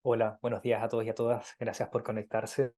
Hola, buenos días a todos y a todas. Gracias por conectarse.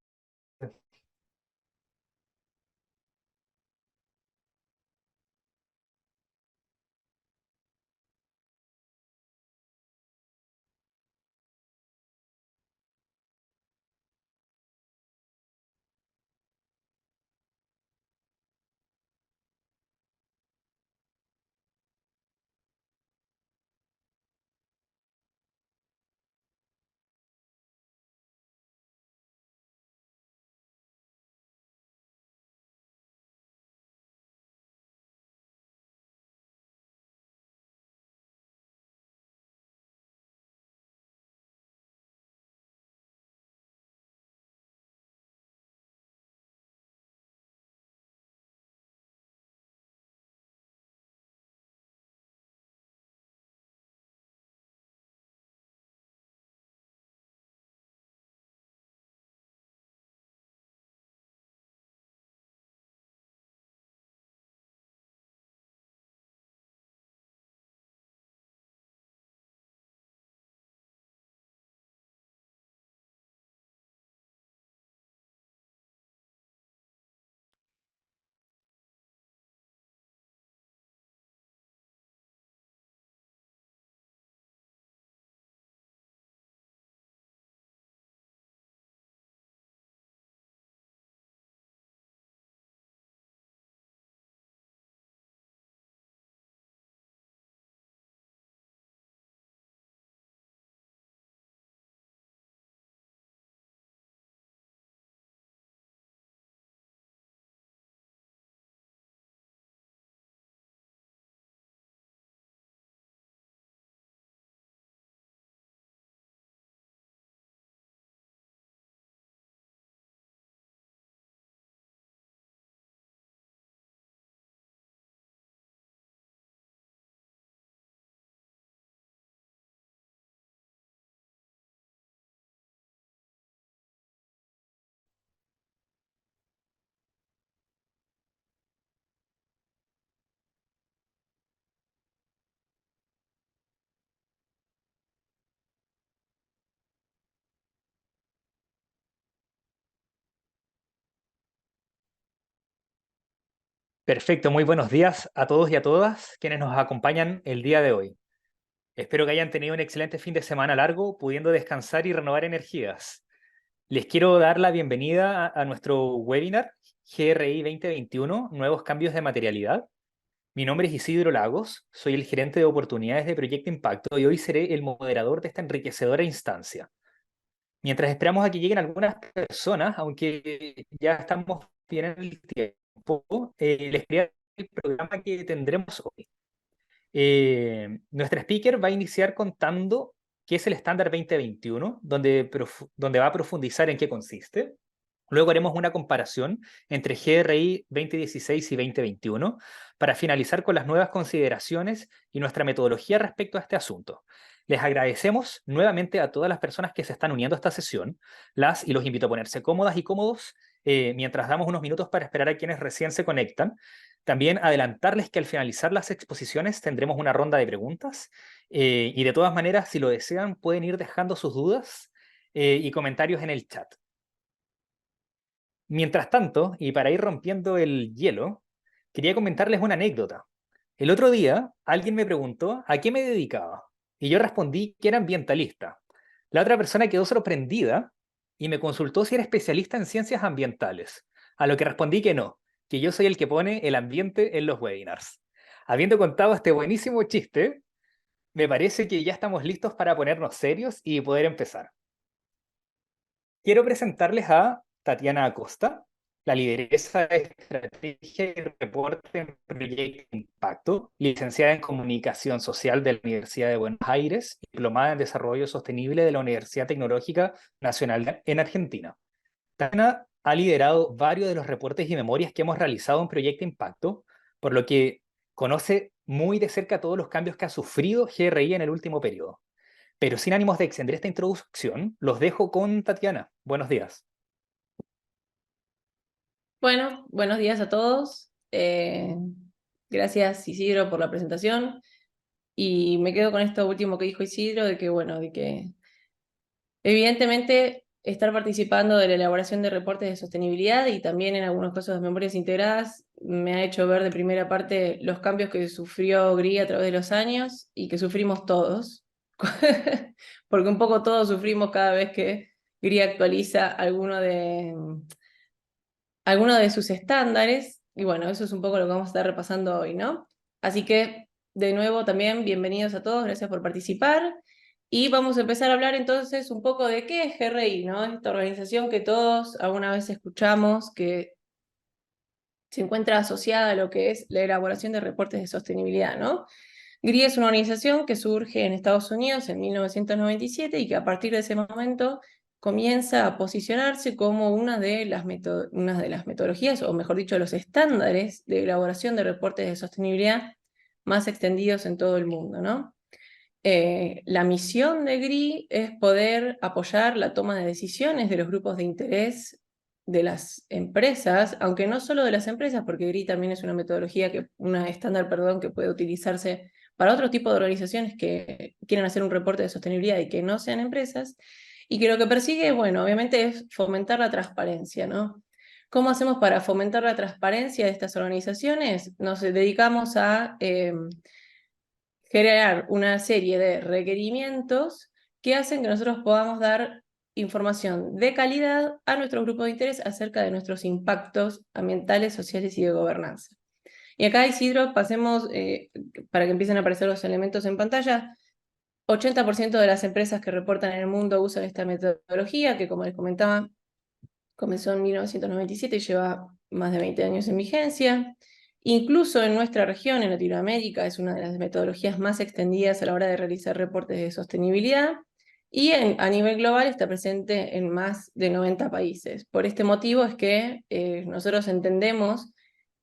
Perfecto, muy buenos días a todos y a todas quienes nos acompañan el día de hoy. Espero que hayan tenido un excelente fin de semana largo, pudiendo descansar y renovar energías. Les quiero dar la bienvenida a nuestro webinar GRI 2021, Nuevos Cambios de Materialidad. Mi nombre es Isidro Lagos, soy el gerente de oportunidades de Proyecto Impacto y hoy seré el moderador de esta enriquecedora instancia. Mientras esperamos a que lleguen algunas personas, aunque ya estamos bien en el tiempo, les quería dar el programa que tendremos hoy. Nuestra speaker va a iniciar contando qué es el estándar 2021, donde va a profundizar en qué consiste. Luego haremos una comparación entre GRI 2016 y 2021 para finalizar con las nuevas consideraciones y nuestra metodología respecto a este asunto. Les agradecemos nuevamente a todas las personas que se están uniendo a esta sesión. Las y los invito a ponerse cómodas y cómodos mientras damos unos minutos para esperar a quienes recién se conectan. También adelantarles que al finalizar las exposiciones tendremos una ronda de preguntas y de todas maneras, si lo desean, pueden ir dejando sus dudas y comentarios en el chat. Mientras tanto, y para ir rompiendo el hielo, quería comentarles una anécdota. El otro día, alguien me preguntó a qué me dedicaba, y yo respondí que era ambientalista. La otra persona quedó sorprendida y me consultó si era especialista en ciencias ambientales, a lo que respondí que no, que yo soy el que pone el ambiente en los webinars. Habiendo contado este buenísimo chiste, me parece que ya estamos listos para ponernos serios y poder empezar. Quiero presentarles a Tatiana Acosta, la lideresa de estrategia y reporte en Proyecto Impacto, licenciada en Comunicación Social de la Universidad de Buenos Aires, diplomada en Desarrollo Sostenible de la Universidad Tecnológica Nacional en Argentina. Tatiana ha liderado varios de los reportes y memorias que hemos realizado en Proyecto Impacto, por lo que conoce muy de cerca todos los cambios que ha sufrido GRI en el último periodo. Pero sin ánimos de extender esta introducción, los dejo con Tatiana. Buenos días. Bueno, buenos días a todos. Gracias Isidro por la presentación. Y me quedo con esto último que dijo Isidro, de que bueno, de que Evidentemente, estar participando de la elaboración de reportes de sostenibilidad y también en algunos casos de memorias integradas me ha hecho ver de primera parte los cambios que sufrió GRI a través de los años y que sufrimos todos, porque un poco todos sufrimos cada vez que GRI actualiza alguno de sus estándares, y bueno, eso es un poco lo que vamos a estar repasando hoy, ¿no? Así que, de nuevo, también bienvenidos a todos, gracias por participar, y vamos a empezar a hablar entonces un poco de qué es GRI, ¿no? Esta organización que todos alguna vez escuchamos, que se encuentra asociada a lo que es la elaboración de reportes de sostenibilidad, ¿no? GRI es una organización que surge en Estados Unidos en 1997 y que a partir de ese momento comienza a posicionarse como una de las metodologías, o mejor dicho, los estándares de elaboración de reportes de sostenibilidad más extendidos en todo el mundo, ¿no? La misión de GRI es poder apoyar la toma de decisiones de los grupos de interés de las empresas, aunque no solo de las empresas, porque GRI también es una metodología, una estándar, perdón, que puede utilizarse para otro tipo de organizaciones que quieren hacer un reporte de sostenibilidad y que no sean empresas, y que lo que persigue, bueno, obviamente es fomentar la transparencia, ¿no? ¿Cómo hacemos para fomentar la transparencia de estas organizaciones? Nos dedicamos a generar una serie de requerimientos que hacen que nosotros podamos dar información de calidad a nuestro grupo de interés acerca de nuestros impactos ambientales, sociales y de gobernanza. Y acá, Isidro, pasemos, para que empiecen a aparecer los elementos en pantalla. 80% de las empresas que reportan en el mundo usan esta metodología, que como les comentaba, comenzó en 1997 y lleva más de 20 años en vigencia. Incluso en nuestra región, en Latinoamérica, es una de las metodologías más extendidas a la hora de realizar reportes de sostenibilidad y a nivel global está presente en más de 90 países. Por este motivo es que nosotros entendemos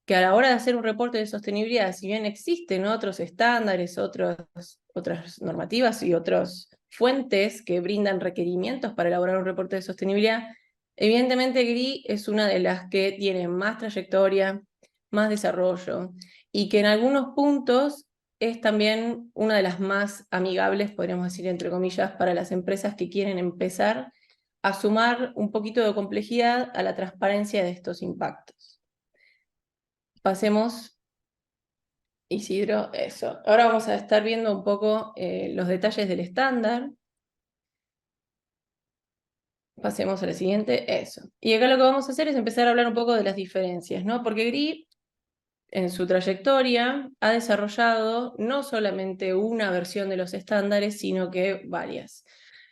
que a la hora de hacer un reporte de sostenibilidad, si bien existen otros estándares, otras normativas y otras fuentes que brindan requerimientos para elaborar un reporte de sostenibilidad, evidentemente GRI es una de las que tiene más trayectoria, más desarrollo, y que en algunos puntos es también una de las más amigables, podríamos decir entre comillas, para las empresas que quieren empezar a sumar un poquito de complejidad a la transparencia de estos impactos. Pasemos, Isidro, eso. Ahora vamos a estar viendo un poco los detalles del estándar. Pasemos a la siguiente, eso. Y acá lo que vamos a hacer es empezar a hablar un poco de las diferencias, ¿no? Porque GRI, en su trayectoria, ha desarrollado no solamente una versión de los estándares, sino que varias.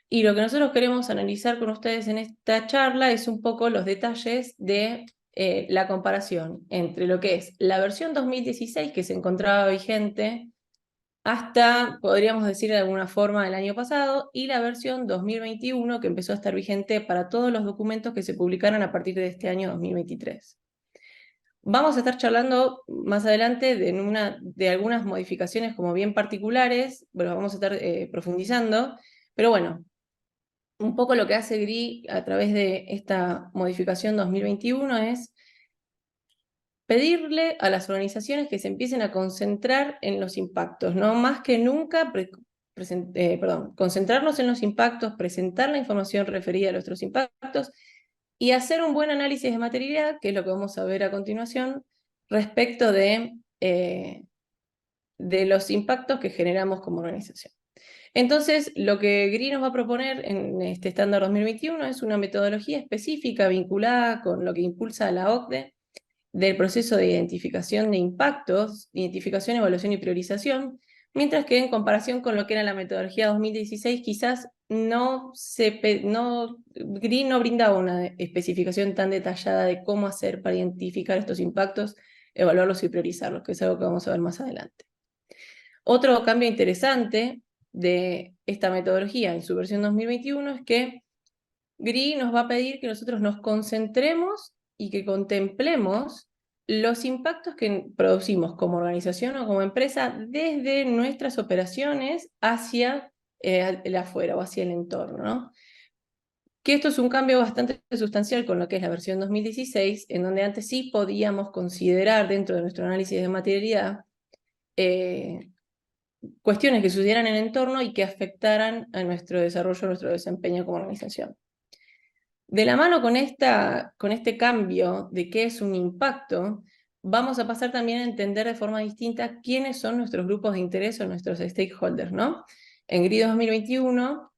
Y lo que nosotros queremos analizar con ustedes en esta charla es un poco los detalles de la comparación entre lo que es la versión 2016, que se encontraba vigente hasta, podríamos decir de alguna forma, el año pasado, y la versión 2021, que empezó a estar vigente para todos los documentos que se publicaron a partir de este año 2023. Vamos a estar charlando más adelante de algunas modificaciones como bien particulares, bueno, vamos a estar profundizando, pero bueno, un poco lo que hace GRI a través de esta modificación 2021 es pedirle a las organizaciones que se empiecen a concentrar en los impactos, no más que nunca, concentrarnos en los impactos, presentar la información referida a nuestros impactos y hacer un buen análisis de materialidad, que es lo que vamos a ver a continuación, respecto de los impactos que generamos como organización. Entonces, lo que GRI nos va a proponer en este estándar 2021 es una metodología específica vinculada con lo que impulsa la OCDE, del proceso de identificación de impactos, identificación, evaluación y priorización, mientras que en comparación con lo que era la metodología 2016, quizás GRI no brindaba una especificación tan detallada de cómo hacer para identificar estos impactos, evaluarlos y priorizarlos, que es algo que vamos a ver más adelante. Otro cambio interesante de esta metodología en su versión 2021 es que GRI nos va a pedir que nosotros nos concentremos y que contemplemos los impactos que producimos como organización o como empresa desde nuestras operaciones hacia el afuera o hacia el entorno, ¿no? Que esto es un cambio bastante sustancial con lo que es la versión 2016, en donde antes sí podíamos considerar dentro de nuestro análisis de materialidad cuestiones que sucedieran en el entorno y que afectaran a nuestro desarrollo, a nuestro desempeño como organización. De la mano con este cambio de qué es un impacto, vamos a pasar también a entender de forma distinta quiénes son nuestros grupos de interés o nuestros stakeholders, ¿no? En GRI 2021,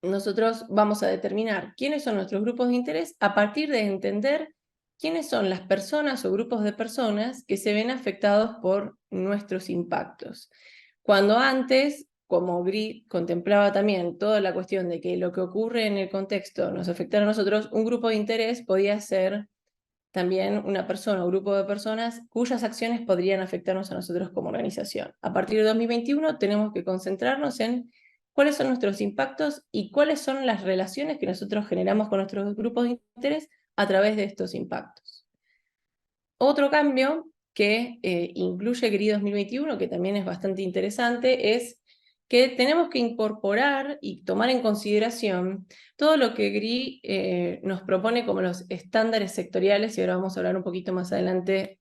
nosotros vamos a determinar quiénes son nuestros grupos de interés a partir de entender quiénes son las personas o grupos de personas que se ven afectados por nuestros impactos. Cuando antes, como GRI contemplaba también toda la cuestión de que lo que ocurre en el contexto nos afectara a nosotros, un grupo de interés podía ser también una persona o grupo de personas cuyas acciones podrían afectarnos a nosotros como organización. A partir de 2021 tenemos que concentrarnos en cuáles son nuestros impactos y cuáles son las relaciones que nosotros generamos con nuestros grupos de interés a través de estos impactos. Otro cambio que incluye GRI 2021, que también es bastante interesante, es que tenemos que incorporar y tomar en consideración todo lo que GRI nos propone como los estándares sectoriales, y ahora vamos a hablar un poquito más adelante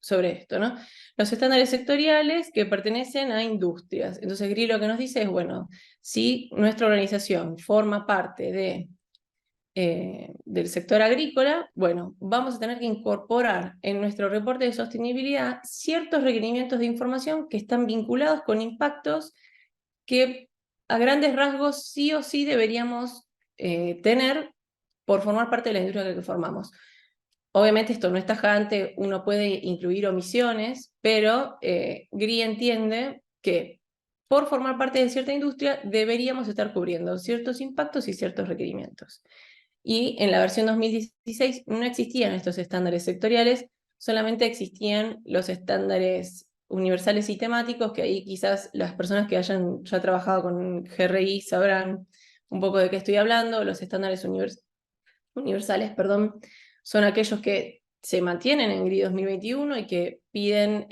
sobre esto, ¿no? Los estándares sectoriales que pertenecen a industrias. Entonces GRI lo que nos dice es, bueno, si nuestra organización forma parte del sector agrícola, bueno, vamos a tener que incorporar en nuestro reporte de sostenibilidad ciertos requerimientos de información que están vinculados con impactos que a grandes rasgos sí o sí deberíamos tener por formar parte de la industria que formamos. Obviamente esto no es tajante, uno puede incluir omisiones, pero GRI entiende que por formar parte de cierta industria deberíamos estar cubriendo ciertos impactos y ciertos requerimientos. Y en la versión 2016 no existían estos estándares sectoriales, solamente existían los estándares universales y temáticos, que ahí quizás las personas que hayan ya trabajado con GRI sabrán un poco de qué estoy hablando. Los estándares universales, perdón, son aquellos que se mantienen en GRI 2021 y que piden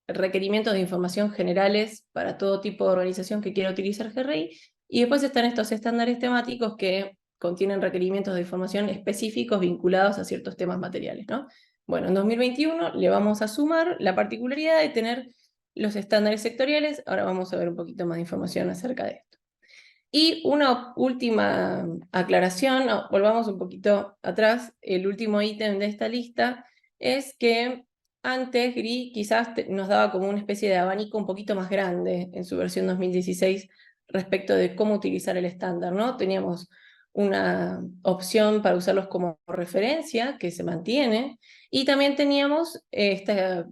requerimientos de información generales para todo tipo de organización que quiera utilizar GRI, y después están estos estándares temáticos que contienen requerimientos de información específicos vinculados a ciertos temas materiales, ¿no? Bueno, en 2021 le vamos a sumar la particularidad de tener los estándares sectoriales. Ahora vamos a ver un poquito más de información acerca de esto. Y una última aclaración, volvamos un poquito atrás, el último ítem de esta lista es que antes GRI quizás nos daba como una especie de abanico un poquito más grande en su versión 2016 respecto de cómo utilizar el estándar, ¿no? Teníamos una opción para usarlos como referencia, que se mantiene, y también teníamos esta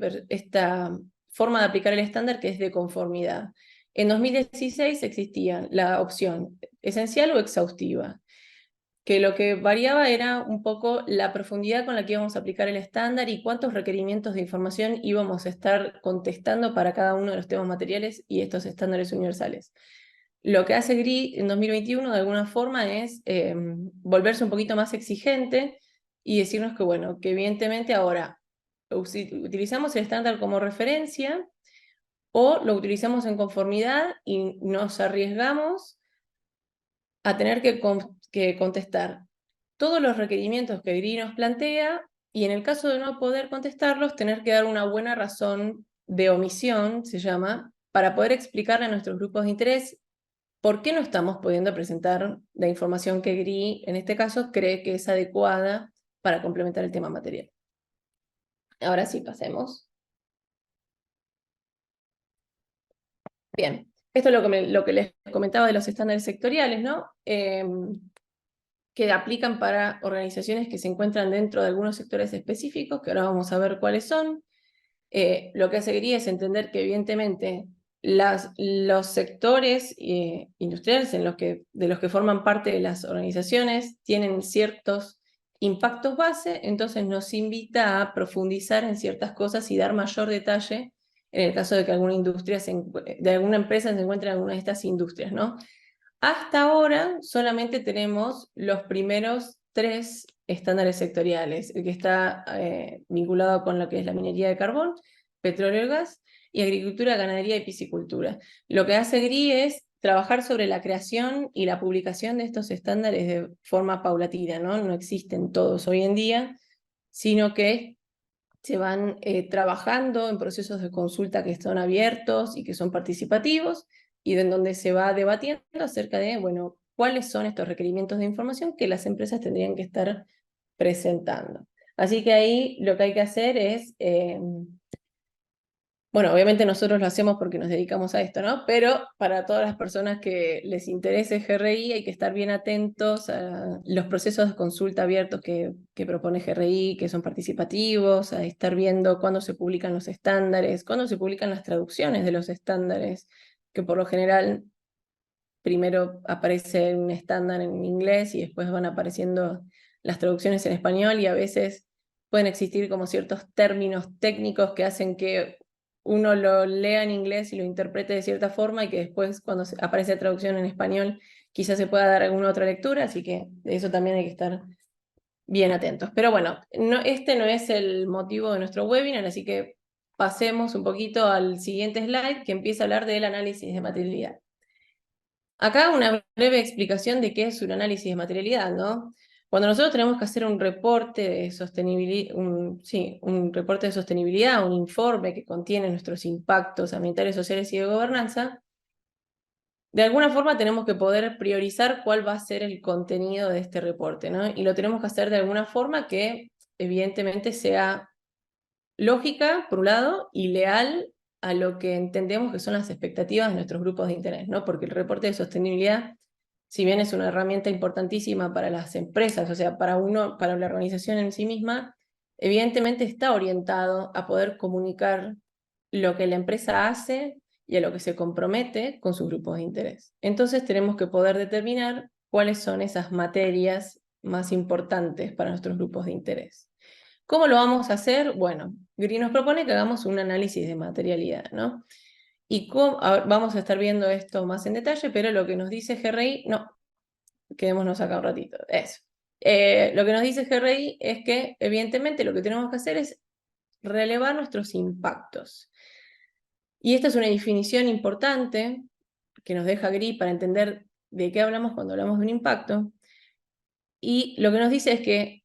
forma de aplicar el estándar que es de conformidad. En 2016 existía la opción esencial o exhaustiva, que lo que variaba era un poco la profundidad con la que íbamos a aplicar el estándar y cuántos requerimientos de información íbamos a estar contestando para cada uno de los temas materiales y estos estándares universales. Lo que hace GRI en 2021 de alguna forma es volverse un poquito más exigente y decirnos que, bueno, que evidentemente ahora utilizamos el estándar como referencia o lo utilizamos en conformidad y nos arriesgamos a tener que contestar todos los requerimientos que GRI nos plantea, y en el caso de no poder contestarlos, tener que dar una buena razón de omisión, se llama, para poder explicarle a nuestros grupos de interés por qué no estamos pudiendo presentar la información que GRI, en este caso, cree que es adecuada para complementar el tema material. Ahora sí, pasemos. Bien, esto es lo que les comentaba de los estándares sectoriales, ¿no? Que aplican para organizaciones que se encuentran dentro de algunos sectores específicos, que ahora vamos a ver cuáles son. Lo que hace GRI es entender que evidentemente los sectores industriales de los que forman parte de las organizaciones tienen ciertos impactos base, entonces nos invita a profundizar en ciertas cosas y dar mayor detalle en el caso de que alguna de alguna empresa se encuentre en alguna de estas industrias, ¿no? Hasta ahora solamente tenemos los primeros 3 estándares sectoriales, el que está vinculado con lo que es la minería de carbón, petróleo y gas, y agricultura, ganadería y piscicultura. Lo que hace GRI es trabajar sobre la creación y la publicación de estos estándares de forma paulatina, ¿no? No existen todos hoy en día, sino que se van trabajando en procesos de consulta que son abiertos y que son participativos, y en donde se va debatiendo acerca de, bueno, cuáles son estos requerimientos de información que las empresas tendrían que estar presentando. Así que ahí lo que hay que hacer es, bueno, obviamente nosotros lo hacemos porque nos dedicamos a esto, ¿no? Pero para todas las personas que les interese GRI hay que estar bien atentos a los procesos de consulta abiertos que propone GRI, que son participativos, a estar viendo cuándo se publican los estándares, cuándo se publican las traducciones de los estándares, que por lo general primero aparece un estándar en inglés y después van apareciendo las traducciones en español, y a veces pueden existir como ciertos términos técnicos que hacen que uno lo lea en inglés y lo interprete de cierta forma, y que después cuando aparece la traducción en español quizás se pueda dar alguna otra lectura, así que de eso también hay que estar bien atentos. Pero bueno, este no es el motivo de nuestro webinar, así que pasemos un poquito al siguiente slide, que empieza a hablar del análisis de materialidad. Acá una breve explicación de qué es un análisis de materialidad, ¿no? Cuando nosotros tenemos que hacer un reporte de sostenibilidad, un reporte de sostenibilidad, un informe que contiene nuestros impactos ambientales, sociales y de gobernanza, de alguna forma tenemos que poder priorizar cuál va a ser el contenido de este reporte, ¿no? Y lo tenemos que hacer de alguna forma que evidentemente sea lógica, por un lado, y leal a lo que entendemos que son las expectativas de nuestros grupos de interés, ¿no? Porque el reporte de sostenibilidad, si bien es una herramienta importantísima para las empresas, o sea, para la organización en sí misma, evidentemente está orientado a poder comunicar lo que la empresa hace y a lo que se compromete con sus grupos de interés. Entonces tenemos que poder determinar cuáles son esas materias más importantes para nuestros grupos de interés. ¿Cómo lo vamos a hacer? Bueno, GRI nos propone que hagamos un análisis de materialidad, ¿no? Y vamos a estar viendo esto más en detalle, pero lo que nos dice GRI, no, quedémonos acá un ratito, eso. Lo que nos dice GRI es que evidentemente lo que tenemos que hacer es relevar nuestros impactos. Y esta es una definición importante que nos deja GRI para entender de qué hablamos cuando hablamos de un impacto. Y lo que nos dice es que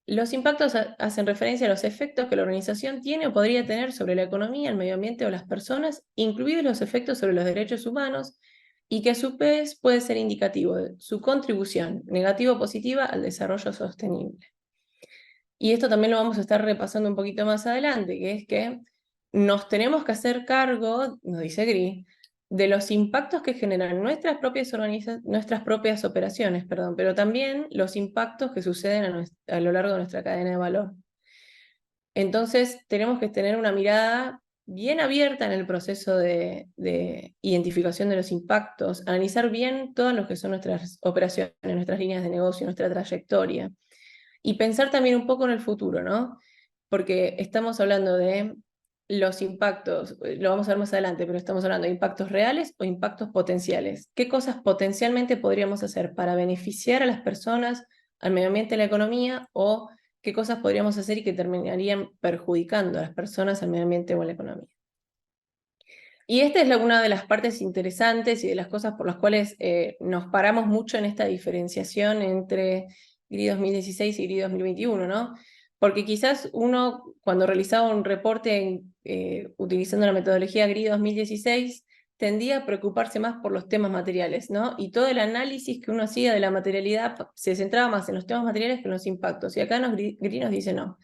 los impactos hacen referencia a los efectos que la organización tiene o podría tener sobre la economía, el medio ambiente o las personas, incluidos los efectos sobre los derechos humanos, y que a su vez puede ser indicativo de su contribución, negativa o positiva, al desarrollo sostenible. Y esto también lo vamos a estar repasando un poquito más adelante, que es que nos tenemos que hacer cargo, nos dice GRI, de los impactos que generan nuestras propias operaciones, perdón, pero también los impactos que suceden a lo largo de nuestra cadena de valor. Entonces, tenemos que tener una mirada bien abierta en el proceso de identificación de los impactos, analizar bien todas lo que son nuestras operaciones, nuestras líneas de negocio, nuestra trayectoria, y pensar también un poco en el futuro, ¿no? Porque estamos hablando de los impactos, lo vamos a ver más adelante, pero estamos hablando de impactos reales o impactos potenciales. ¿Qué cosas potencialmente podríamos hacer para beneficiar a las personas, al medio ambiente, a la economía, o qué cosas podríamos hacer y que terminarían perjudicando a las personas, al medio ambiente o a la economía? Y esta es una de las partes interesantes y de las cosas por las cuales nos paramos mucho en esta diferenciación entre GRI 2016 y GRI 2021, ¿no? Porque quizás uno, cuando realizaba un reporte utilizando la metodología GRI 2016, tendía a preocuparse más por los temas materiales, ¿no? Y todo el análisis que uno hacía de la materialidad se centraba más en los temas materiales que en los impactos. Y acá GRI nos dice no.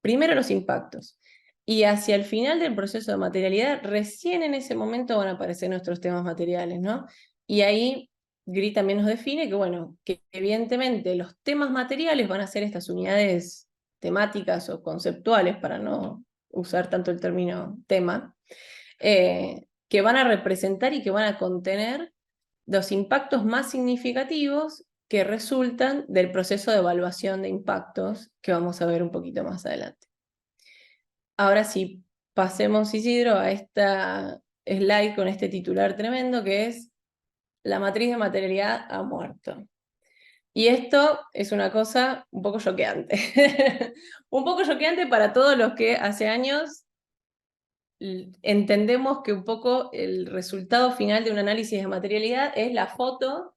Primero los impactos. Y hacia el final del proceso de materialidad, recién en ese momento van a aparecer nuestros temas materiales, ¿no? Y ahí GRI también nos define que, bueno, que evidentemente los temas materiales van a ser estas unidades temáticas o conceptuales, para no usar tanto el término tema, que van a representar y que van a contener los impactos más significativos que resultan del proceso de evaluación de impactos que vamos a ver un poquito más adelante. Ahora sí, pasemos, Isidro, a esta slide con este titular tremendo que es "La matriz de materialidad ha muerto". Y esto es una cosa un poco choqueante. Un poco choqueante para todos los que hace años entendemos que un poco el resultado final de un análisis de materialidad es la foto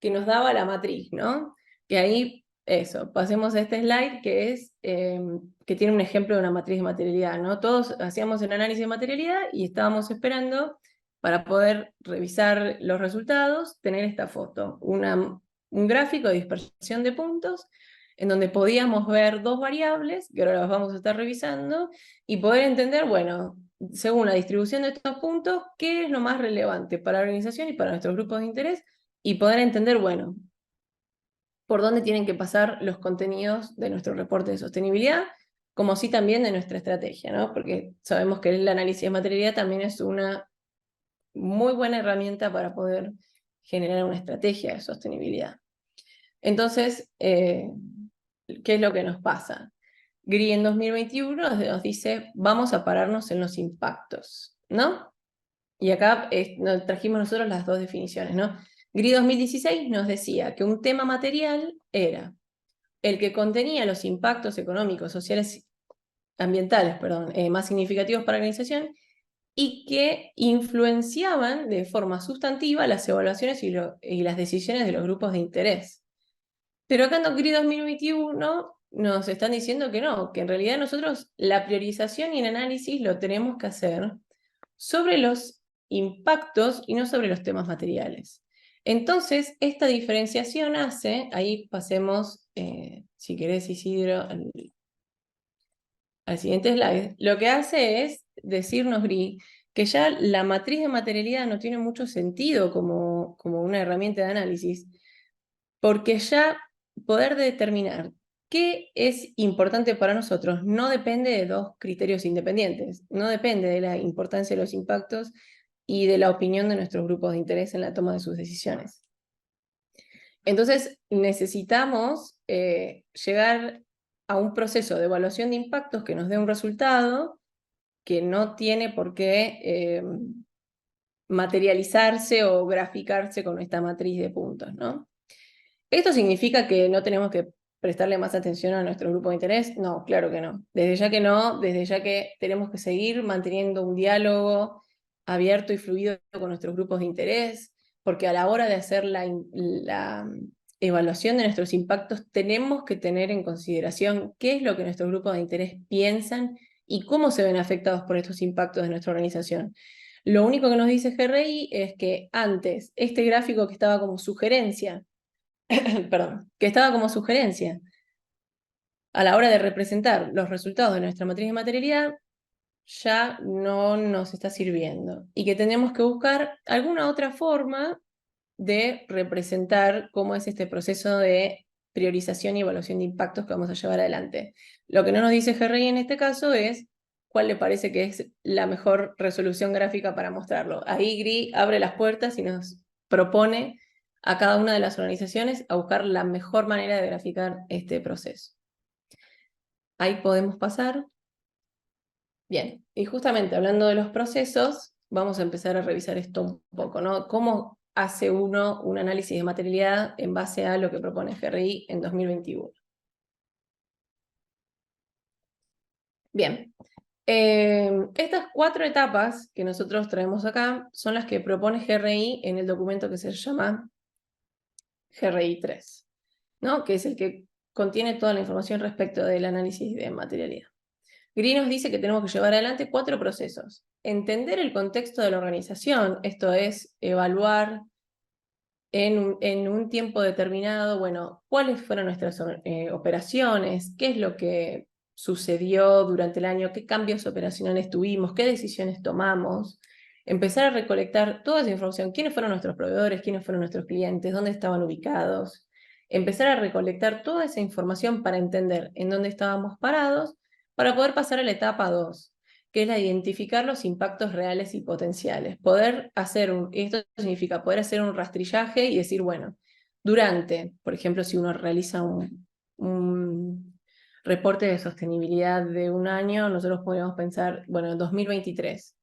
que nos daba la matriz, ¿no? Que ahí Eso, pasemos a este slide que es que tiene un ejemplo de una matriz de materialidad, ¿no? Todos hacíamos el análisis de materialidad y estábamos esperando para poder revisar los resultados, tener esta foto, un gráfico de dispersión de puntos en donde podíamos ver dos variables, que ahora las vamos a estar revisando, y poder entender, bueno, según la distribución de estos puntos, qué es lo más relevante para la organización y para nuestros grupos de interés, y poder entender, bueno, por dónde tienen que pasar los contenidos de nuestro reporte de sostenibilidad, como sí también de nuestra estrategia, ¿no? Porque sabemos que el análisis de materialidad también es una muy buena herramienta para poder generar una estrategia de sostenibilidad. Entonces, ¿qué es lo que nos pasa? GRI en 2021 nos dice, vamos a pararnos en los impactos, ¿no? Y acá trajimos nosotros las dos definiciones, ¿no? GRI 2016 nos decía que un tema material era el que contenía los impactos económicos, sociales, ambientales, perdón, más significativos para la organización y que influenciaban de forma sustantiva las evaluaciones y las decisiones de los grupos de interés. Pero acá en GRI 2021 nos están diciendo que no, que en realidad nosotros la priorización y el análisis lo tenemos que hacer sobre los impactos y no sobre los temas materiales. Entonces, esta diferenciación hace, ahí pasemos, si querés Isidro, al siguiente slide, lo que hace es decirnos, GRI, que ya la matriz de materialidad no tiene mucho sentido como una herramienta de análisis, porque ya poder determinar qué es importante para nosotros no depende de dos criterios independientes, no depende de la importancia de los impactos y de la opinión de nuestros grupos de interés en la toma de sus decisiones. Entonces, necesitamos llegar a un proceso de evaluación de impactos que nos dé un resultado que no tiene por qué materializarse o graficarse con esta matriz de puntos, ¿no? ¿Esto significa que no tenemos que prestarle más atención a nuestro grupo de interés? No, claro que no. Desde ya que no, desde ya que tenemos que seguir manteniendo un diálogo abierto y fluido con nuestros grupos de interés, porque a la hora de hacer la evaluación de nuestros impactos tenemos que tener en consideración qué es lo que nuestros grupos de interés piensan y cómo se ven afectados por estos impactos de nuestra organización. Lo único que nos dice GRI es que antes este gráfico que estaba como sugerencia, perdón, que estaba como sugerencia a la hora de representar los resultados de nuestra matriz de materialidad, ya no nos está sirviendo y que tenemos que buscar alguna otra forma de representar cómo es este proceso de priorización y evaluación de impactos que vamos a llevar adelante. Lo que no nos dice GRI en este caso es cuál le parece que es la mejor resolución gráfica para mostrarlo. Ahí GRI abre las puertas y nos propone a cada una de las organizaciones a buscar la mejor manera de graficar este proceso. Ahí podemos pasar. Bien, y justamente hablando de los procesos, vamos a empezar a revisar esto un poco, ¿no? ¿Cómo hace uno un análisis de materialidad en base a lo que propone GRI en 2021? Bien, estas 4 etapas que nosotros traemos acá son las que propone GRI en el documento que se llama GRI 3, ¿no? Que es el que contiene toda la información respecto del análisis de materialidad. GRI nos dice que tenemos que llevar adelante 4 procesos. Entender el contexto de la organización, esto es, evaluar en un tiempo determinado, bueno, cuáles fueron nuestras operaciones, qué es lo que sucedió durante el año, qué cambios operacionales tuvimos, qué decisiones tomamos, empezar a recolectar toda esa información, quiénes fueron nuestros proveedores, quiénes fueron nuestros clientes, dónde estaban ubicados, empezar a recolectar toda esa información para entender en dónde estábamos parados, para poder pasar a la etapa 2, que es la de identificar los impactos reales y potenciales. Esto significa poder hacer un rastrillaje y decir, bueno, durante, por ejemplo, si uno realiza un reporte de sostenibilidad de un año, nosotros podríamos pensar, bueno, en 2023,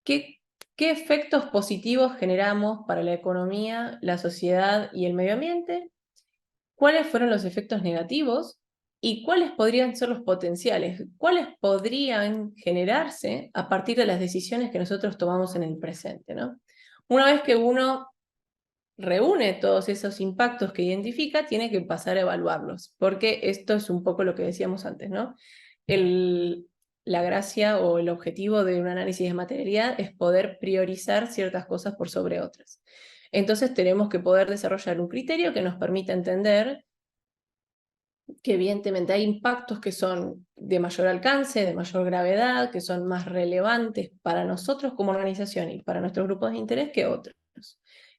¿qué efectos positivos generamos para la economía, la sociedad y el medio ambiente? ¿Cuáles fueron los efectos negativos? ¿Y cuáles podrían ser los potenciales? ¿Cuáles podrían generarse a partir de las decisiones que nosotros tomamos en el presente, ¿no? Una vez que uno reúne todos esos impactos que identifica, tiene que pasar a evaluarlos, porque esto es un poco lo que decíamos antes, ¿no? La gracia o el objetivo de un análisis de materialidad es poder priorizar ciertas cosas por sobre otras. Entonces tenemos que poder desarrollar un criterio que nos permita entender que evidentemente hay impactos que son de mayor alcance, de mayor gravedad, que son más relevantes para nosotros como organización y para nuestros grupos de interés que otros.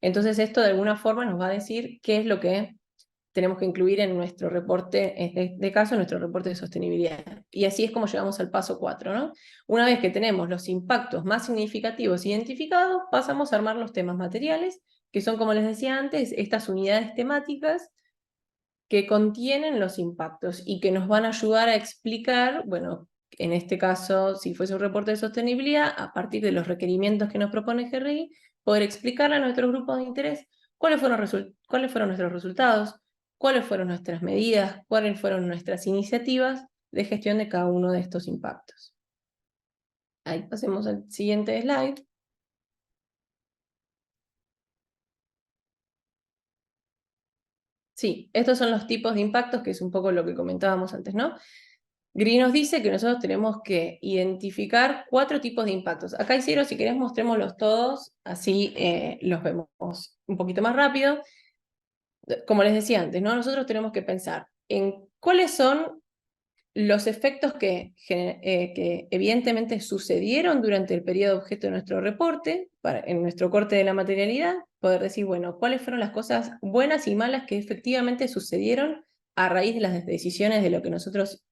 Entonces esto de alguna forma nos va a decir qué es lo que tenemos que incluir en nuestro reporte, en este caso, en nuestro reporte de sostenibilidad. Y así es como llegamos al paso 4, ¿no? Una vez que tenemos los impactos más significativos identificados, pasamos a armar los temas materiales, que son, como les decía antes, estas unidades temáticas que contienen los impactos y que nos van a ayudar a explicar, bueno, en este caso, si fuese un reporte de sostenibilidad, a partir de los requerimientos que nos propone GRI, poder explicarle a nuestros grupos de interés cuáles fueron nuestros resultados, cuáles fueron nuestras medidas, cuáles fueron nuestras iniciativas de gestión de cada uno de estos impactos. Ahí pasemos al siguiente slide. Sí, estos son los tipos de impactos, que es un poco lo que comentábamos antes, ¿no? GRI nos dice que nosotros tenemos que identificar 4 tipos de impactos. Acá, Isidro, si querés, mostrémoslos todos, así los vemos un poquito más rápido. Como les decía antes, ¿no? Nosotros tenemos que pensar en cuáles son los efectos que evidentemente sucedieron durante el periodo objeto de nuestro reporte, en nuestro corte de la materialidad, poder decir, bueno, cuáles fueron las cosas buenas y malas que efectivamente sucedieron a raíz de las decisiones de lo que nosotros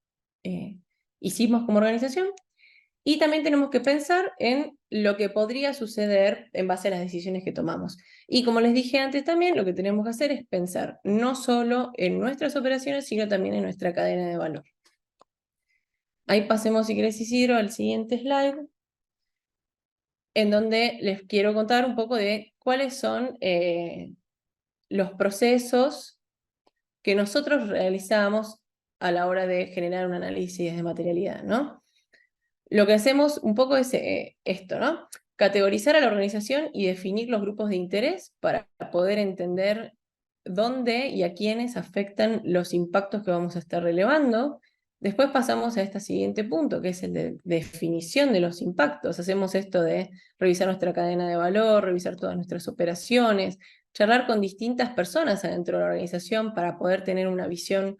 hicimos como organización. Y también tenemos que pensar en lo que podría suceder en base a las decisiones que tomamos. Y como les dije antes también, lo que tenemos que hacer es pensar no solo en nuestras operaciones, sino también en nuestra cadena de valor. Ahí pasemos, si querés, Isidro, al siguiente slide, en donde les quiero contar un poco de cuáles son los procesos que nosotros realizamos a la hora de generar un análisis de materialidad, ¿no? Lo que hacemos un poco es esto, ¿no? Categorizar a la organización y definir los grupos de interés para poder entender dónde y a quiénes afectan los impactos que vamos a estar relevando. Después pasamos a este siguiente punto, que es el de definición de los impactos. Hacemos esto de revisar nuestra cadena de valor, revisar todas nuestras operaciones, charlar con distintas personas adentro de la organización para poder tener una visión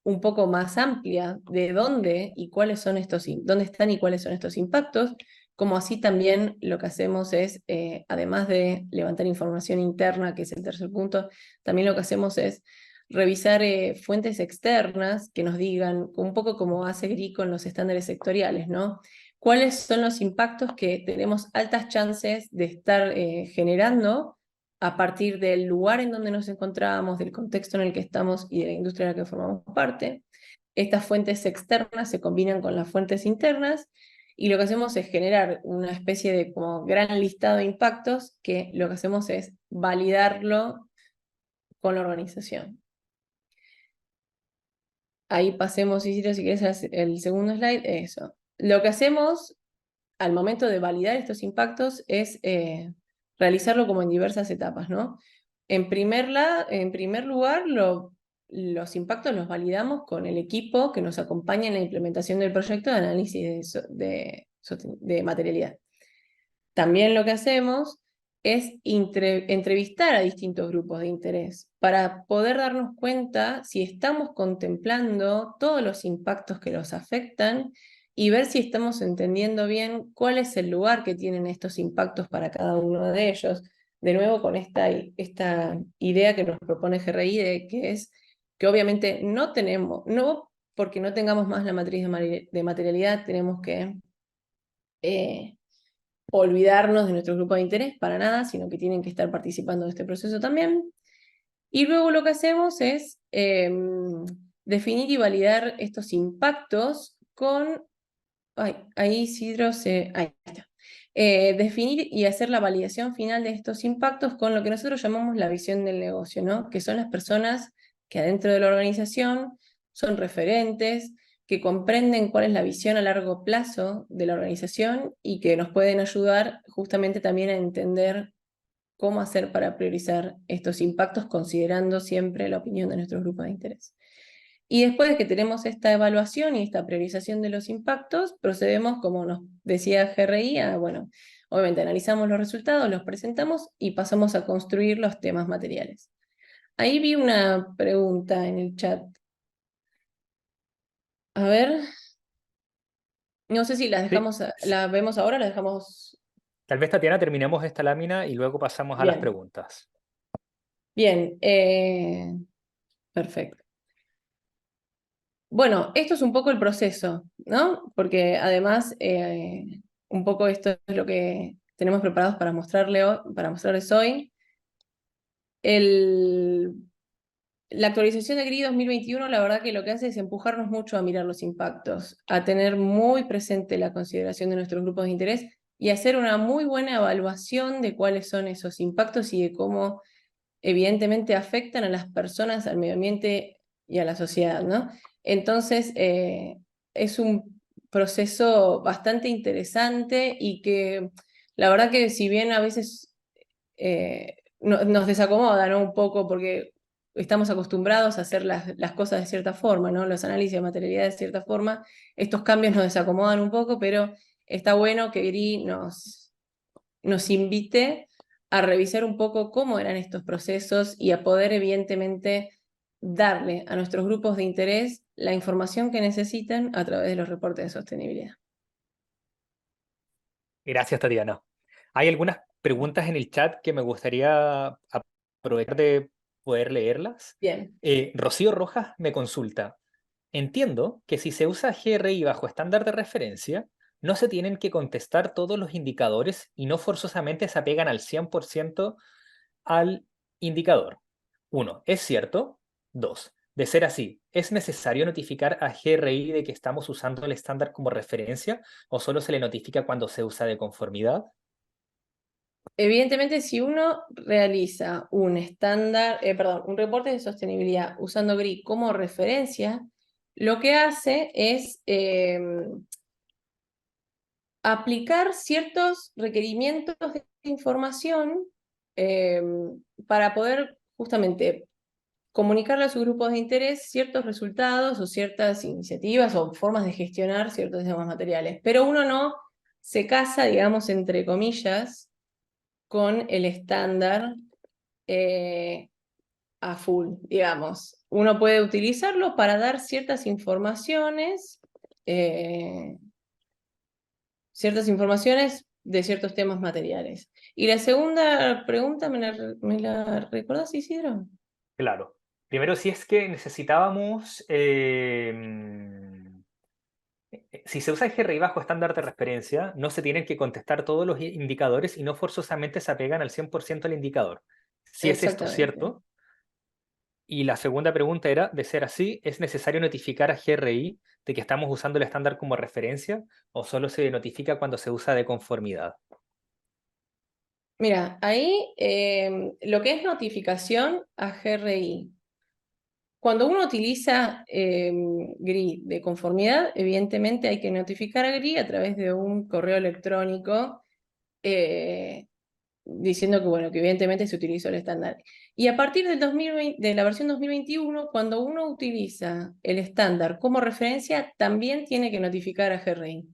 un poco más amplia de dónde y cuáles son dónde están y cuáles son estos impactos, como así también lo que hacemos es, además de levantar información interna, que es el tercer punto, también lo que hacemos es revisar fuentes externas que nos digan, un poco como hace GRI con los estándares sectoriales, ¿no? ¿Cuáles son los impactos que tenemos altas chances de estar generando a partir del lugar en donde nos encontramos, del contexto en el que estamos y de la industria en la que formamos parte? Estas fuentes externas se combinan con las fuentes internas y lo que hacemos es generar una especie de como gran listado de impactos que lo que hacemos es validarlo con la organización. Ahí pasemos, Isidro, si querés, el segundo slide, eso. Lo que hacemos al momento de validar estos impactos es realizarlo como en diversas etapas, ¿no? En primer lugar, los impactos los validamos con el equipo que nos acompaña en la implementación del proyecto de análisis de materialidad. También lo que hacemos es entrevistar a distintos grupos de interés para poder darnos cuenta si estamos contemplando todos los impactos que los afectan y ver si estamos entendiendo bien cuál es el lugar que tienen estos impactos para cada uno de ellos. De nuevo, con esta idea que nos propone GRI, que es que obviamente no tenemos, no porque no tengamos más la matriz de materialidad, tenemos que olvidarnos de nuestro grupo de interés para nada, sino que tienen que estar participando de este proceso también. Y luego lo que hacemos es definir y validar estos impactos con... ahí Isidro ahí está. Definir y hacer la validación final de estos impactos con lo que nosotros llamamos la visión del negocio, ¿no? Que son las personas que adentro de la organización son referentes, que comprenden cuál es la visión a largo plazo de la organización y que nos pueden ayudar justamente también a entender cómo hacer para priorizar estos impactos, considerando siempre la opinión de nuestros grupos de interés. Y después de que tenemos esta evaluación y esta priorización de los impactos, procedemos, como nos decía GRI, bueno, obviamente analizamos los resultados, los presentamos y pasamos a construir los temas materiales. Ahí vi una pregunta en el chat. A ver, no sé si las Sí. dejamos, las vemos ahora, las dejamos Tal vez, Tatiana, terminemos esta lámina y luego pasamos a las bien. preguntas. Bien, perfecto. Bueno, esto es un poco el proceso, ¿no? Porque además, un poco esto es lo que tenemos preparados para para mostrarles hoy. La actualización de GRI 2021, la verdad que lo que hace es empujarnos mucho a mirar los impactos, a tener muy presente la consideración de nuestros grupos de interés y hacer una muy buena evaluación de cuáles son esos impactos y de cómo evidentemente afectan a las personas, al medio ambiente y a la sociedad, ¿no? Entonces, es un proceso bastante interesante y que la verdad que si bien a veces nos desacomoda, ¿no? Un poco porque estamos acostumbrados a hacer las cosas de cierta forma, ¿no? Los análisis de materialidad de cierta forma, estos cambios nos desacomodan un poco, pero está bueno que GRI nos invite a revisar un poco cómo eran estos procesos y a poder evidentemente darle a nuestros grupos de interés la información que necesitan a través de los reportes de sostenibilidad. Gracias, Tatiana. Hay algunas preguntas en el chat que me gustaría aprovechar de poder leerlas. Bien. Rocío Rojas me consulta. Entiendo que si se usa GRI bajo estándar de referencia, no se tienen que contestar todos los indicadores y no forzosamente se apegan al 100% al indicador. 1. ¿Es cierto? 2. De ser así, ¿es necesario notificar a GRI de que estamos usando el estándar como referencia o solo se le notifica cuando se usa de conformidad? Evidentemente, si uno realiza un un reporte de sostenibilidad usando GRI como referencia, lo que hace es aplicar ciertos requerimientos de información eh, para poder justamente comunicarle a sus grupos de interés ciertos resultados o ciertas iniciativas o formas de gestionar ciertos temas materiales. Pero uno no se casa, digamos, entre comillas, con el estándar eh, a full, digamos. Uno puede utilizarlo para dar eh, ciertas informaciones de ciertos temas materiales. Y la segunda pregunta, ¿me la recordás, Isidro? Claro. Primero, si es que necesitábamos, si se usa el GRI bajo estándar de referencia, no se tienen que contestar todos los indicadores y no forzosamente se apegan al 100% al indicador. Si es esto Exactamente. cierto. Y la segunda pregunta era, de ser así, ¿es necesario notificar a GRI de que estamos usando el estándar como referencia o solo se notifica cuando se usa de conformidad? Mira, ahí lo que es notificación a GRI. Cuando uno utiliza GRI de conformidad, evidentemente hay que notificar a GRI a través de un correo electrónico eh, diciendo que, bueno, que evidentemente se utilizó el estándar. Y a partir del 2020, de la versión 2021, cuando uno utiliza el estándar como referencia, también tiene que notificar a GRI.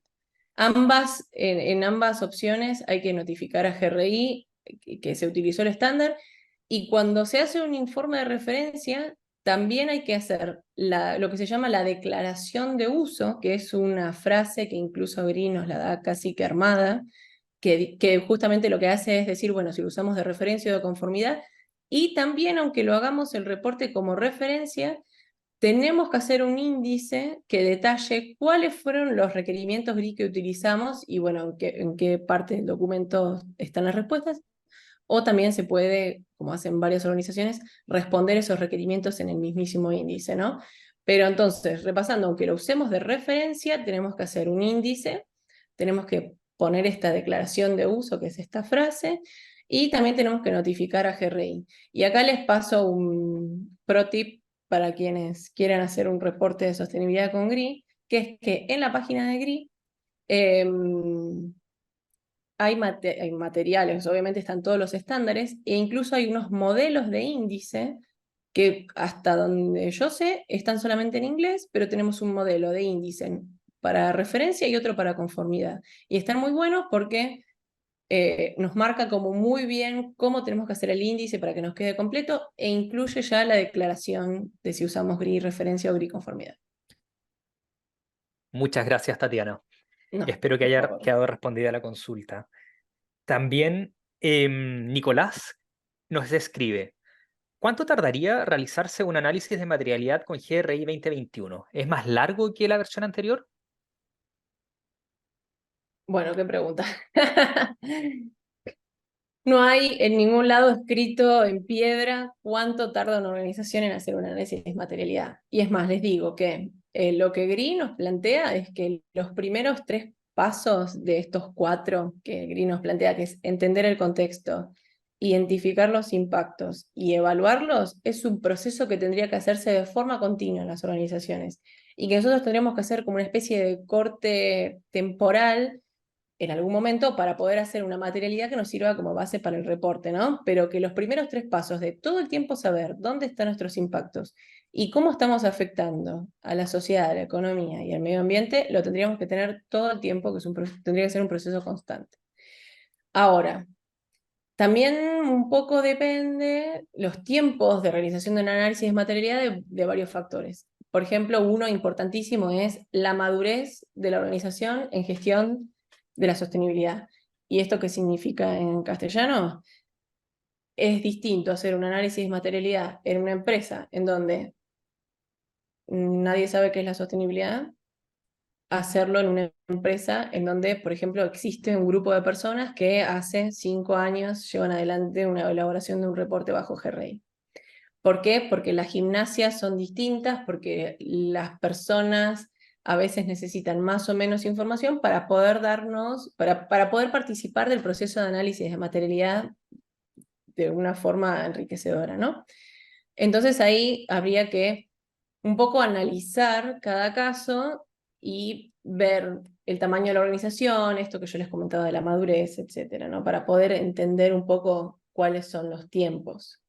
En ambas opciones hay que notificar a GRI que se utilizó el estándar y cuando se hace un informe de referencia, también hay que hacer lo que se llama la declaración de uso, que es una frase que incluso GRI nos la da casi que armada, que justamente lo que hace es decir, bueno, si lo usamos de referencia o de conformidad, y también aunque lo hagamos el reporte como referencia, tenemos que hacer un índice que detalle cuáles fueron los requerimientos GRI que utilizamos y bueno, en qué parte del documento están las respuestas. O también se puede, como hacen varias organizaciones, responder esos requerimientos en el mismísimo índice, ¿no? Pero entonces, repasando, aunque lo usemos de referencia, tenemos que hacer un índice, tenemos que poner esta declaración de uso, que es esta frase, y también tenemos que notificar a GRI. Y acá les paso un pro tip para quienes quieran hacer un reporte de sostenibilidad con GRI, que es que en la página de GRI hay materiales, obviamente están todos los estándares, e incluso hay unos modelos de índice que hasta donde yo sé están solamente en inglés, pero tenemos un modelo de índice para referencia y otro para conformidad. Y están muy buenos porque nos marca como muy bien cómo tenemos que hacer el índice para que nos quede completo e incluye ya la declaración de si usamos GRI referencia o GRI conformidad. Muchas gracias, Tatiana. No, Espero que por haya favor. quedado respondida la consulta. También Nicolás nos escribe, ¿cuánto tardaría realizarse un análisis de materialidad con GRI 2021? ¿Es más largo que la versión anterior? Bueno, qué pregunta. No hay en ningún lado escrito en piedra cuánto tarda una organización en hacer un análisis de materialidad. Y es más, les digo que lo que GRI nos plantea es que los primeros 3 pasos de estos 4 que GRI nos plantea, que es entender el contexto, identificar los impactos y evaluarlos, es un proceso que tendría que hacerse de forma continua en las organizaciones y que nosotros tendríamos que hacer como una especie de corte temporal en algún momento para poder hacer una materialidad que nos sirva como base para el reporte, ¿no? Pero que los primeros 3 pasos de todo el tiempo saber dónde están nuestros impactos y cómo estamos afectando a la sociedad, a la economía y al medio ambiente, lo tendríamos que tener todo el tiempo, que tendría que ser un proceso constante. Ahora, también un poco depende los tiempos de realización de un análisis de materialidad de varios factores. Por ejemplo, uno importantísimo es la madurez de la organización en gestión de la sostenibilidad. ¿Y esto qué significa en castellano? Es distinto hacer un análisis de materialidad en una empresa en donde nadie sabe qué es la sostenibilidad, hacerlo en una empresa en donde, por ejemplo, existe un grupo de personas que hace 5 años llevan adelante una elaboración de un reporte bajo GRI. ¿Por qué? Porque las gimnasias son distintas, porque las personas a veces necesitan más o menos información para poder para poder participar del proceso de análisis de materialidad de una forma enriquecedora, ¿no? Entonces ahí habría que un poco analizar cada caso y ver el tamaño de la organización, esto que yo les comentaba de la madurez, etcétera, ¿no? Para poder entender un poco cuáles son los tiempos.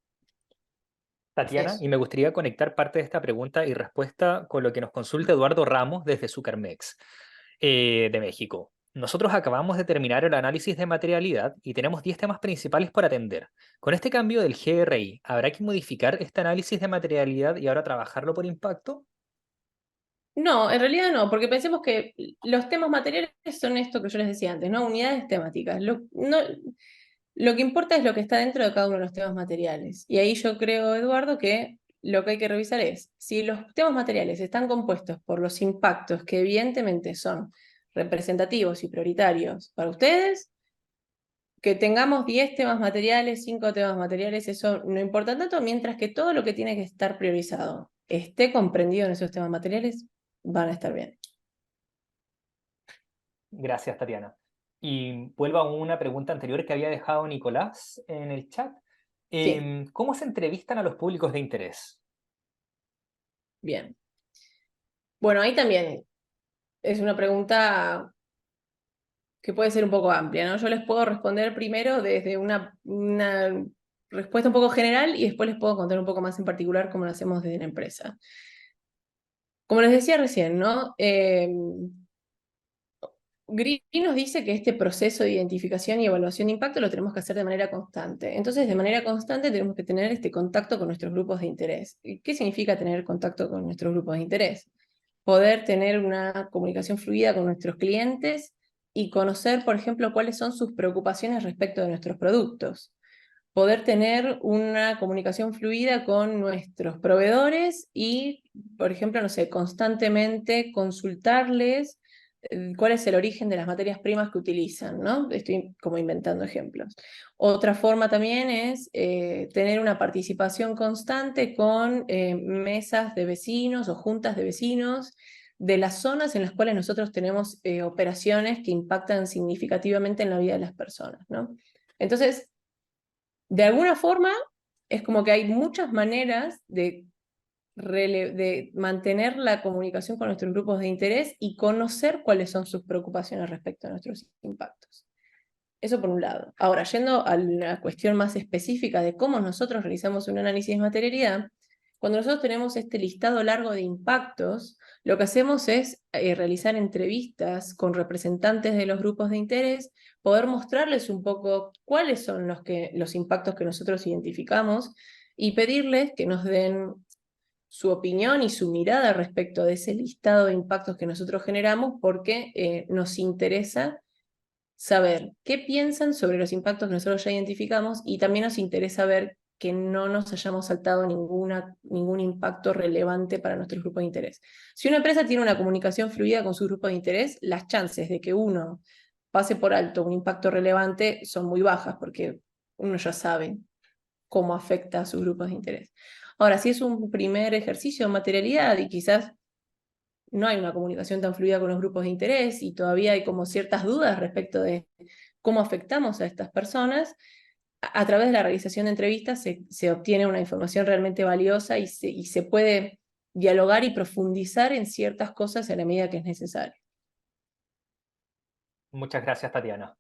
Tatiana, Eso. y me gustaría conectar parte de esta pregunta y respuesta con lo que nos consulta Eduardo Ramos desde Sucarmex, de México. Nosotros acabamos de terminar el análisis de materialidad y tenemos 10 temas principales por atender. Con este cambio del GRI, ¿habrá que modificar este análisis de materialidad y ahora trabajarlo por impacto? No, en realidad no, porque pensemos que los temas materiales son esto que yo les decía antes, ¿no? Unidades temáticas. Lo que importa es lo que está dentro de cada uno de los temas materiales. Y ahí yo creo, Eduardo, que lo que hay que revisar es si los temas materiales están compuestos por los impactos que evidentemente son representativos y prioritarios para ustedes, que tengamos 10 temas materiales, 5 temas materiales, eso no importa tanto, mientras que todo lo que tiene que estar priorizado esté comprendido en esos temas materiales, van a estar bien. Gracias, Tatiana. Y vuelvo a una pregunta anterior que había dejado Nicolás en el chat. Sí, ¿Cómo se entrevistan a los públicos de interés? bien. Bueno, ahí también es una pregunta que puede ser un poco amplia, ¿no? Yo les puedo responder primero desde una respuesta un poco general y después les puedo contar un poco más en particular cómo lo hacemos desde la empresa. Como les decía recién, ¿no? Green nos dice que este proceso de identificación y evaluación de impacto lo tenemos que hacer de manera constante. Entonces, de manera constante tenemos que tener este contacto con nuestros grupos de interés. ¿Qué significa tener contacto con nuestros grupos de interés? Poder tener una comunicación fluida con nuestros clientes y conocer, por ejemplo, cuáles son sus preocupaciones respecto de nuestros productos. Poder tener una comunicación fluida con nuestros proveedores y, por ejemplo, no sé, constantemente consultarles cuál es el origen de las materias primas que utilizan, ¿no? Estoy como inventando ejemplos. Otra forma también es tener una participación constante con mesas de vecinos o juntas de vecinos de las zonas en las cuales nosotros tenemos operaciones que impactan significativamente en la vida de las personas, ¿no? Entonces, de alguna forma, es como que hay muchas maneras de mantener la comunicación con nuestros grupos de interés y conocer cuáles son sus preocupaciones respecto a nuestros impactos. Eso por un lado. Ahora, yendo a la cuestión más específica de cómo nosotros realizamos un análisis de materialidad, cuando nosotros tenemos este listado largo de impactos, lo que hacemos es realizar entrevistas con representantes de los grupos de interés, poder mostrarles un poco cuáles son los impactos que nosotros identificamos y pedirles que nos den su opinión y su mirada respecto de ese listado de impactos que nosotros generamos, porque nos interesa saber qué piensan sobre los impactos que nosotros ya identificamos, y también nos interesa ver que no nos hayamos saltado ningún impacto relevante para nuestro grupo de interés. Si una empresa tiene una comunicación fluida con su grupo de interés, las chances de que uno pase por alto un impacto relevante son muy bajas, porque uno ya sabe cómo afecta a sus grupos de interés. Ahora, si es un primer ejercicio de materialidad y quizás no hay una comunicación tan fluida con los grupos de interés y todavía hay como ciertas dudas respecto de cómo afectamos a estas personas, a través de la realización de entrevistas se obtiene una información realmente valiosa y se puede dialogar y profundizar en ciertas cosas a la medida que es necesario. Muchas gracias, Tatiana.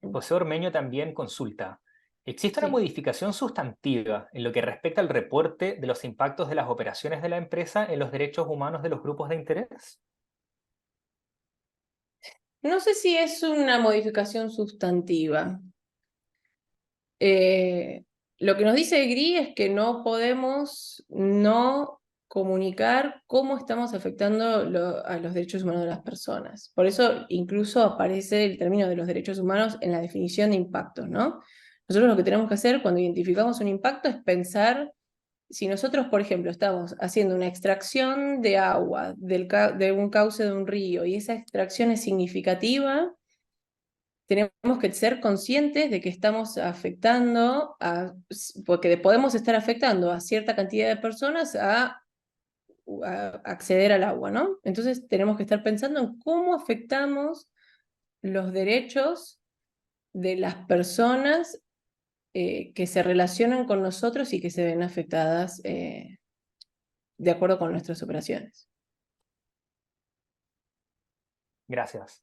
José Ormeño también consulta. ¿Existe una Sí. modificación sustantiva en lo que respecta al reporte de los impactos de las operaciones de la empresa en los derechos humanos de los grupos de interés? No sé si es una modificación sustantiva. Lo que nos dice GRI es que no podemos no comunicar cómo estamos afectando a los derechos humanos de las personas. Por eso incluso aparece el término de los derechos humanos en la definición de impactos, ¿no? Nosotros lo que tenemos que hacer cuando identificamos un impacto es pensar, si nosotros, por ejemplo, estamos haciendo una extracción de agua de un cauce de un río y esa extracción es significativa, tenemos que ser conscientes de que estamos afectando, porque podemos estar afectando a cierta cantidad de personas a acceder al agua, ¿no? Entonces tenemos que estar pensando en cómo afectamos los derechos de las personas que se relacionan con nosotros y que se ven afectadas de acuerdo con nuestras operaciones. Gracias.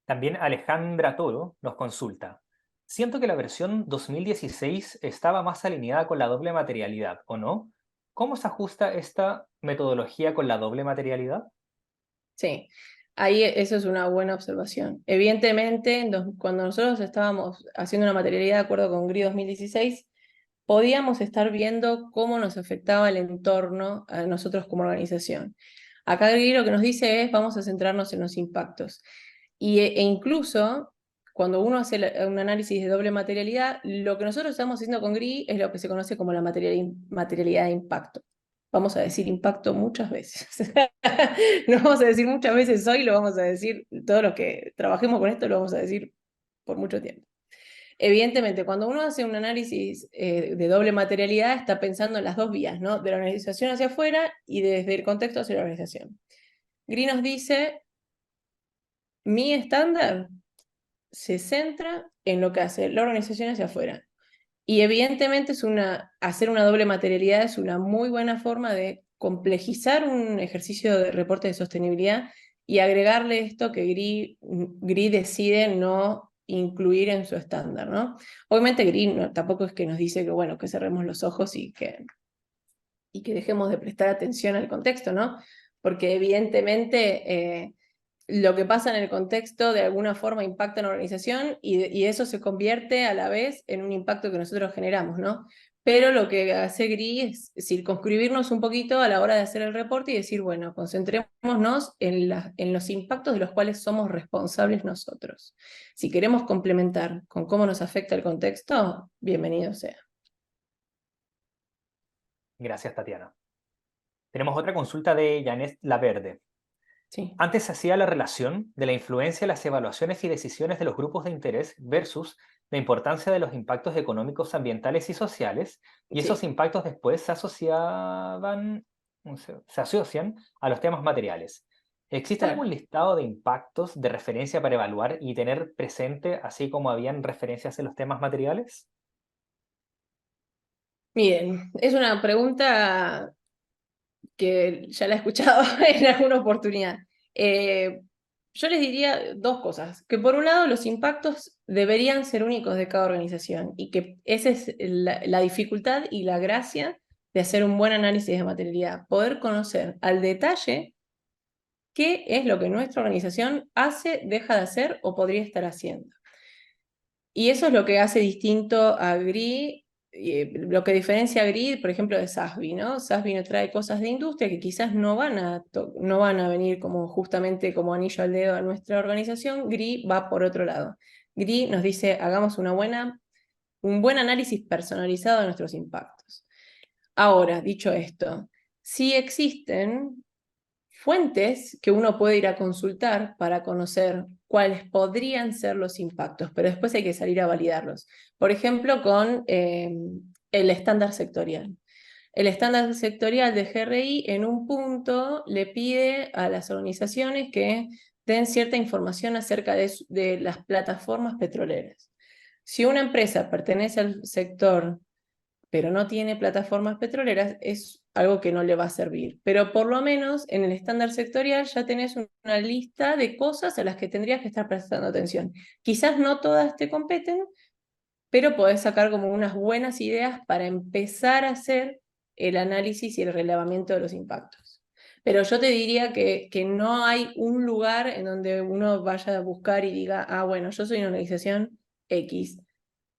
También Alejandra Toro nos consulta. Siento que la versión 2016 estaba más alineada con la doble materialidad, ¿o no? ¿Cómo se ajusta esta metodología con la doble materialidad? Sí, ahí eso es una buena observación. Evidentemente, cuando nosotros estábamos haciendo una materialidad de acuerdo con GRI 2016, podíamos estar viendo cómo nos afectaba el entorno a nosotros como organización. Acá GRI lo que nos dice es, vamos a centrarnos en los impactos. E incluso, cuando uno hace un análisis de doble materialidad, lo que nosotros estamos haciendo con GRI es lo que se conoce como la materialidad de impacto. Vamos a decir impacto muchas veces. Lo vamos a decir muchas veces hoy, lo vamos a decir, todos los que trabajemos con esto lo vamos a decir por mucho tiempo. Evidentemente, cuando uno hace un análisis de doble materialidad, está pensando en las dos vías, ¿no? De la organización hacia afuera y desde el contexto hacia la organización. Green nos dice, mi estándar se centra en lo que hace la organización hacia afuera. Y evidentemente hacer una doble materialidad es una muy buena forma de complejizar un ejercicio de reporte de sostenibilidad y agregarle esto que GRI decide no incluir en su estándar, ¿no? Obviamente GRI tampoco es que nos dice que, bueno, que cerremos los ojos y que dejemos de prestar atención al contexto, ¿no? Porque evidentemente lo que pasa en el contexto de alguna forma impacta en la organización y eso se convierte a la vez en un impacto que nosotros generamos, ¿no? Pero lo que hace GRI es circunscribirnos un poquito a la hora de hacer el reporte y decir, bueno, concentrémonos en los impactos de los cuales somos responsables nosotros. Si queremos complementar con cómo nos afecta el contexto, bienvenido sea. Gracias, Tatiana. Tenemos otra consulta de Janet Laverde. Sí. Antes se hacía la relación de la influencia de las evaluaciones y decisiones de los grupos de interés versus la importancia de los impactos económicos, ambientales y sociales, y esos Sí. impactos después se asocian a los temas materiales. ¿Existe Claro. algún listado de impactos de referencia para evaluar y tener presente, así como habían referencias en los temas materiales? Miren, es una pregunta que ya la he escuchado en alguna oportunidad. Yo les diría dos cosas, que por un lado los impactos deberían ser únicos de cada organización y que esa es la dificultad y la gracia de hacer un buen análisis de materialidad, poder conocer al detalle qué es lo que nuestra organización hace, deja de hacer o podría estar haciendo. Y eso es lo que hace distinto a GRI, lo que diferencia a GRI, por ejemplo, de SASB, ¿no? SASB nos trae cosas de industria que quizás no van a venir como justamente como anillo al dedo a nuestra organización. GRI va por otro lado. GRI nos dice, hagamos un buen análisis personalizado de nuestros impactos. Ahora, dicho esto, sí existen fuentes que uno puede ir a consultar para conocer cuáles podrían ser los impactos, pero después hay que salir a validarlos. Por ejemplo, con el estándar sectorial. El estándar sectorial de GRI en un punto le pide a las organizaciones que den cierta información acerca de las plataformas petroleras. Si una empresa pertenece al sector pero no tiene plataformas petroleras, es algo que no le va a servir. Pero por lo menos en el estándar sectorial ya tenés una lista de cosas a las que tendrías que estar prestando atención. Quizás no todas te competen, pero podés sacar como unas buenas ideas para empezar a hacer el análisis y el relevamiento de los impactos. Pero yo te diría que no hay un lugar en donde uno vaya a buscar y diga, ah, bueno, yo soy una organización X,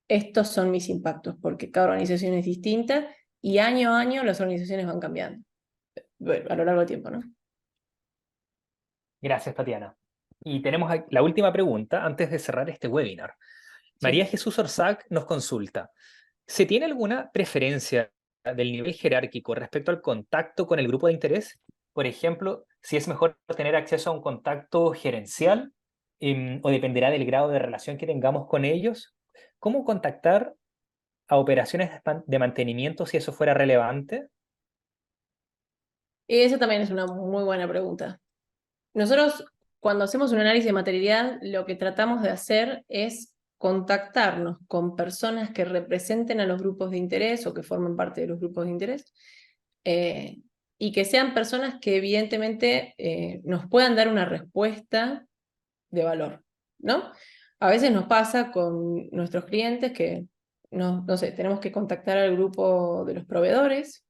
estos son mis impactos, porque cada organización es distinta y año a año las organizaciones van cambiando, bueno, a lo largo del tiempo, ¿no? Gracias, Tatiana. Y tenemos la última pregunta antes de cerrar este webinar. María Sí. Jesús Orzac nos consulta, ¿se tiene alguna preferencia del nivel jerárquico respecto al contacto con el grupo de interés? Por ejemplo, si es mejor tener acceso a un contacto gerencial, o dependerá del grado de relación que tengamos con ellos. ¿Cómo contactar a operaciones de mantenimiento si eso fuera relevante? Esa también es una muy buena pregunta. Nosotros, cuando hacemos un análisis de materialidad, lo que tratamos de hacer es contactarnos con personas que representen a los grupos de interés o que formen parte de los grupos de interés, eh, y que sean personas que evidentemente nos puedan dar una respuesta de valor, ¿no? A veces nos pasa con nuestros clientes que, no sé, tenemos que contactar al grupo de los proveedores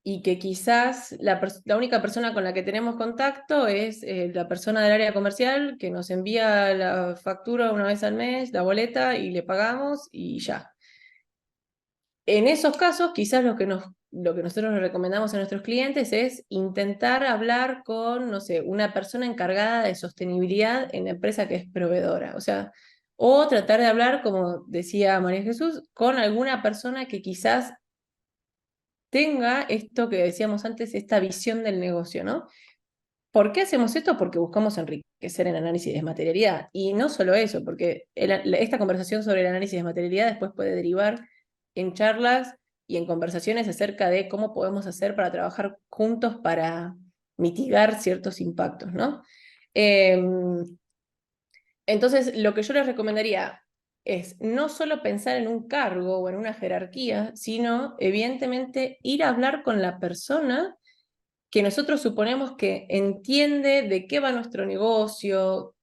y que quizás la única persona con la que tenemos contacto es la persona del área comercial que nos envía la factura una vez al mes, la boleta, y le pagamos y ya. En esos casos, quizás lo que nosotros le recomendamos a nuestros clientes es intentar hablar con, no sé, una persona encargada de sostenibilidad en la empresa que es proveedora. O sea, o tratar de hablar, como decía María Jesús, con alguna persona que quizás tenga esto que decíamos antes, esta visión del negocio, ¿no? ¿Por qué hacemos esto? Porque buscamos enriquecer el análisis de materialidad. Y no solo eso, porque esta conversación sobre el análisis de materialidad después puede derivar en charlas y en conversaciones acerca de cómo podemos hacer para trabajar juntos para mitigar ciertos impactos, ¿no? Entonces, lo que yo les recomendaría es no solo pensar en un cargo o en una jerarquía, sino evidentemente ir a hablar con la persona que nosotros suponemos que entiende de qué va nuestro negocio,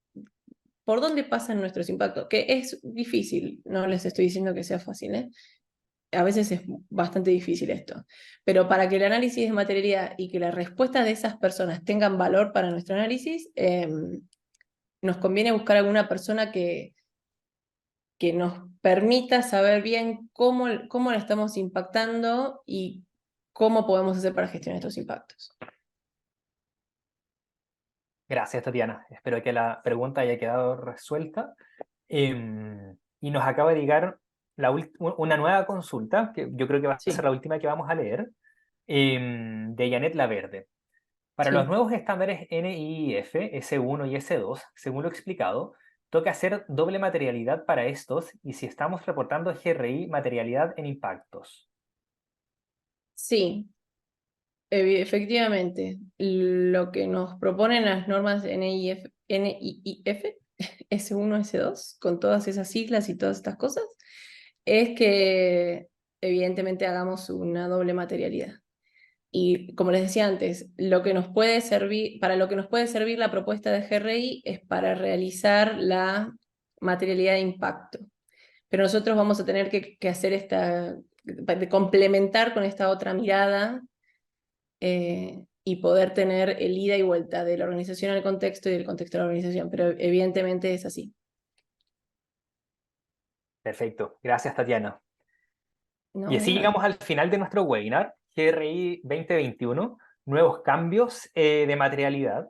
por dónde pasan nuestros impactos, que es difícil, no les estoy diciendo que sea fácil, ¿eh? A veces es bastante difícil esto, pero para que el análisis de materialidad y que las respuestas de esas personas tengan valor para nuestro análisis, nos conviene buscar alguna persona que nos permita saber bien cómo la estamos impactando y cómo podemos hacer para gestionar estos impactos. Gracias, Tatiana. Espero que la pregunta haya quedado resuelta. Y nos acaba de llegar una nueva consulta, que yo creo que va a ser Sí, la última que vamos a leer, de Janet Laverde. Para los sí. nuevos estándares NIIF, S1 y S2, según lo explicado, toca hacer doble materialidad para estos y si estamos reportando GRI materialidad en impactos. Sí, efectivamente. Lo que nos proponen las normas NIIF, S1, S2, con todas esas siglas y todas estas cosas, es que evidentemente hagamos una doble materialidad. Y como les decía antes, lo que nos puede servir, para lo que nos puede servir la propuesta de GRI es para realizar la materialidad de impacto. Pero nosotros vamos a tener que hacer de complementar con esta otra mirada y poder tener el ida y vuelta de la organización al contexto y del contexto a la organización, pero evidentemente es así. Perfecto, gracias Tatiana. No, Y de así nada. llegamos al final de nuestro webinar, GRI 2021, nuevos cambios de materialidad.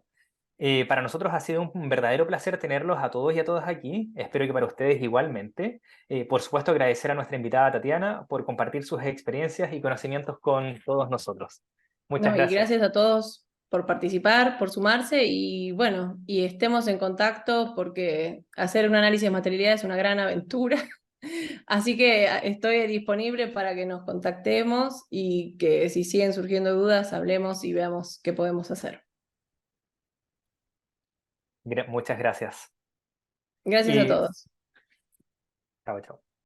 Para nosotros ha sido un verdadero placer tenerlos a todos y a todas aquí. Espero que para ustedes igualmente. Por supuesto, agradecer a nuestra invitada Tatiana por compartir sus experiencias y conocimientos con todos nosotros. Muchas No, y gracias. gracias a todos por participar, por sumarse y bueno, y estemos en contacto porque hacer un análisis de materialidad es una gran aventura. Así que estoy disponible para que nos contactemos y que si siguen surgiendo dudas, hablemos y veamos qué podemos hacer. Muchas gracias. Gracias a Y todos. chao, chao.